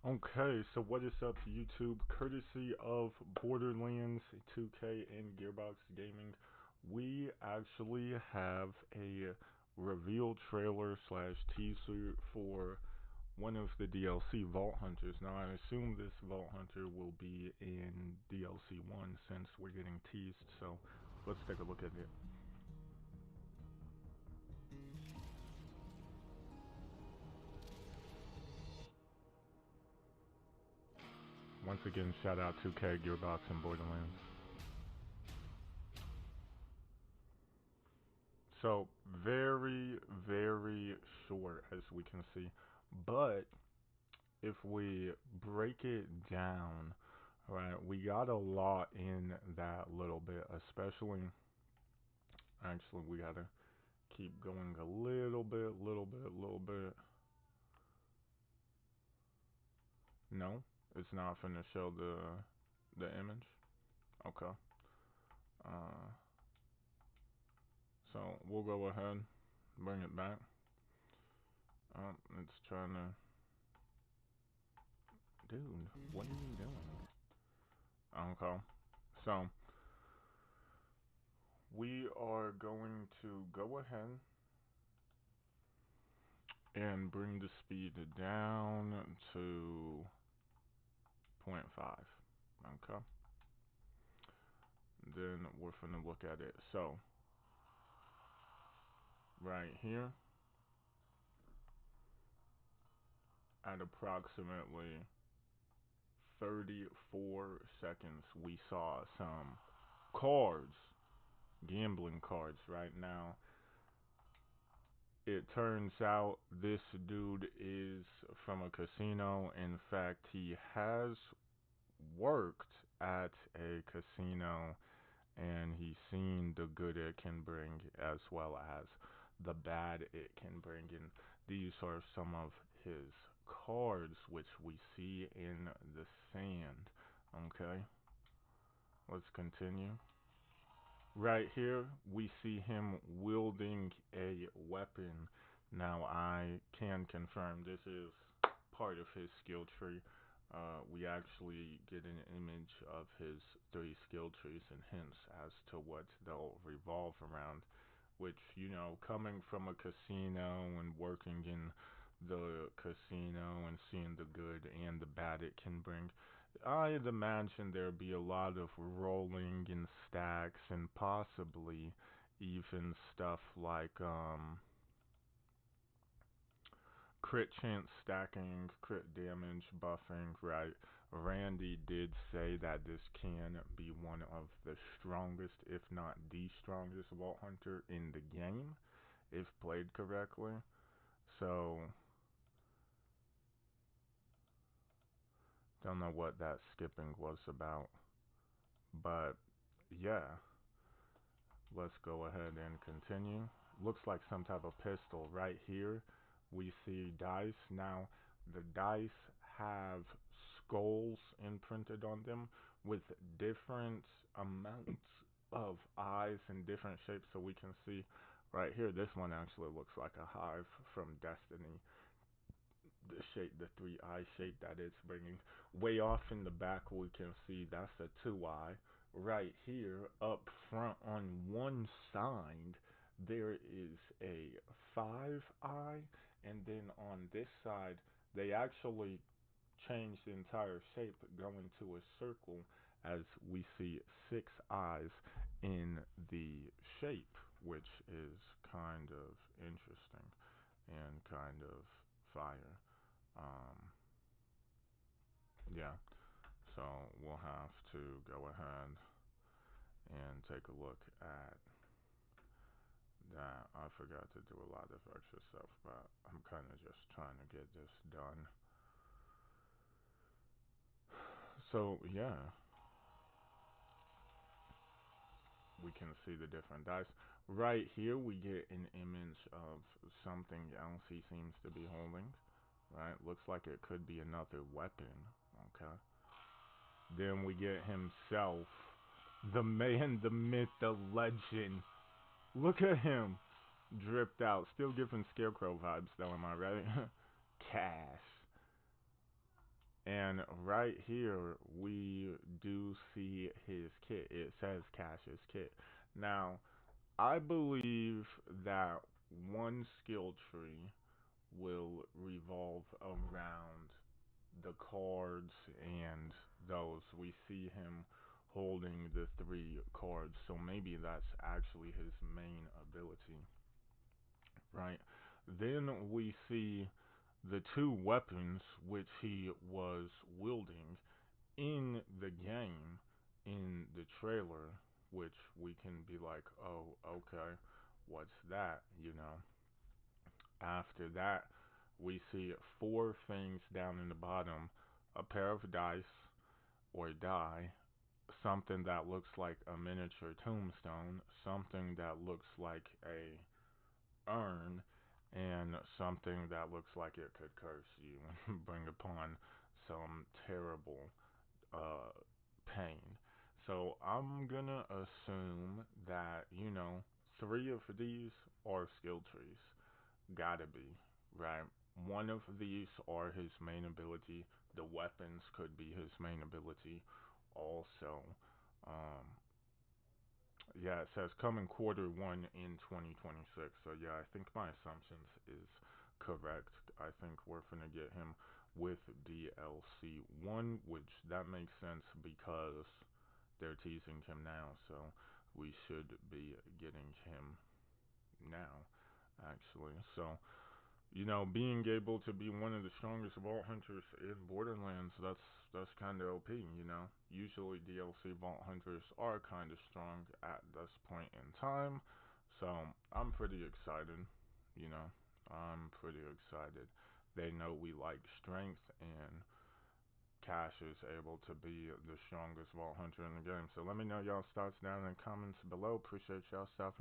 Okay, so what is up, YouTube? Courtesy of Borderlands 2K and Gearbox Gaming, we actually have a reveal trailer slash teaser for one of the DLC Vault Hunters. Now, I assume this Vault Hunter will be in DLC 1 since we're getting teased, so let's take a look at it. Once again, shout out 2K, Gearbox, and Borderlands. So very, very short as we can see. But if we break it down, right, we got a lot in that little bit, especially actually we gotta keep going a little bit, little bit. No, it's not finna show the image. Okay. Uh so we'll go ahead, bring it back. It's trying to dude, what are you doing? Okay. So we are going to go ahead and bring the speed down to zero point 0.5. Okay. Then we're going to look at it. So, right here, at approximately 34 seconds, we saw some cards, gambling cards right now. It turns out this dude is from a casino. In fact, he has worked at a casino and he's seen the good it can bring as well as the bad it can bring. And these are some of his cards which we see in the sand. Okay, let's continue. Right here, we see him wielding a weapon. Now, I can confirm this is part of his skill tree. We actually get an image of his 3 skill trees and hints as to what they'll revolve around. Which, you know, coming from a casino and working in the casino and seeing the good and the bad it can bring, I'd imagine there'd be a lot of rolling in stacks and possibly even stuff like crit chance stacking, crit damage buffing, right? Randy did say that this can be one of the strongest, if not the strongest Vault Hunter in the game, if played correctly. So, don't know what that skipping was about. But, yeah. Let's go ahead and continue. Looks like some type of pistol. Right here, we see dice. Now, the dice have skulls imprinted on them with different amounts of eyes and different shapes. So we can see right here, this one actually looks like a hive from Destiny. The shape, the 3-eye shape that it's bringing. Way off in the back, we can see that's a 2-eye. Right here, up front on one side, there is a 5-eye, and then on this side, they actually change the entire shape, going to a circle, as we see 6 eyes in the shape, which is kind of interesting and kind of fire. Um, yeah, so we'll have to go ahead and take a look at that. I forgot to do a lot of extra stuff, but I'm kind of just trying to get this done. So, yeah, we can see the different dice. Right here, we get an image of something else he seems to be holding. Right, looks like it could be another weapon. Okay. Then we get himself, the man, the myth, the legend. Look at him, dripped out. Still giving Scarecrow vibes, though, am I right? Cash. And right here, we do see his kit. It says c4sh's kit. Now, I believe that one skill tree will revolve around the cards and those. We see him holding the 3 cards, so maybe that's actually his main ability, right? Then we see the 2 weapons which he was wielding in the game, in the trailer, which we can be like, oh, okay, what's that, After that, we see 4 things down in the bottom: a pair of dice or die, something that looks like a miniature tombstone, something that looks like a urn, and something that looks like it could curse you and bring upon some terrible uh, pain. So I'm gonna assume that, 3 of these are skill trees. Gotta be, right? One of these are his main ability. The weapons could be his main ability also. Um, yeah, it says coming quarter 1 in 2026. So yeah, I think my assumptions is correct. I think we're gonna get him with DLC 1, which that makes sense because they're teasing him now. So we should be getting him now, actually. So being able to be one of the strongest vault hunters in Borderlands, that's kind of OP. Usually DLC vault hunters are kind of strong at this point in time, so I'm pretty excited. You know, I'm pretty excited. They know we like strength, and c4sh is able to be the strongest vault hunter in the game. So let me know y'all's thoughts down in the comments below. Appreciate y'all stopping